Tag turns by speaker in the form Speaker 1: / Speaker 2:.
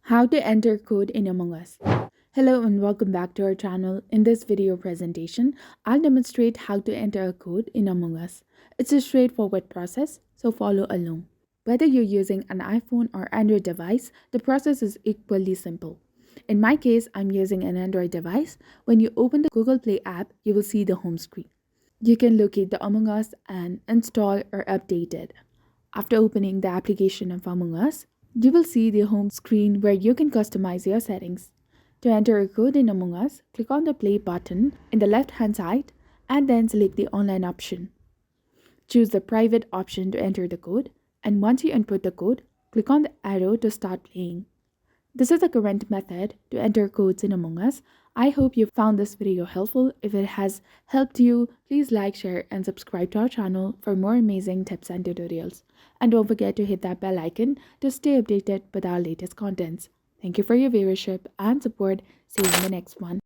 Speaker 1: How to enter code in Among Us. Hello and welcome back to our channel. In this video presentation, I'll demonstrate how to enter a code in Among Us. It's a straightforward process, so follow along. Whether you're using an iPhone or Android device, the process is equally simple. In my case, I'm using an Android device. When you open the Google Play app, you will see the home screen. You can locate the Among Us and install or update it. After opening the application of Among Us, you will see the home screen where you can customize your settings. To enter a code in Among Us, click on the play button in the left hand side and then select the online option. Choose the private option to enter the code, and once you input the code, click on the arrow to start playing. This is the current method to enter codes in Among Us. I hope you found this video helpful. If it has helped you, please like, share, and subscribe to our channel for more amazing tips and tutorials. And don't forget to hit that bell icon to stay updated with our latest contents. Thank you for your viewership and support. See you in the next one.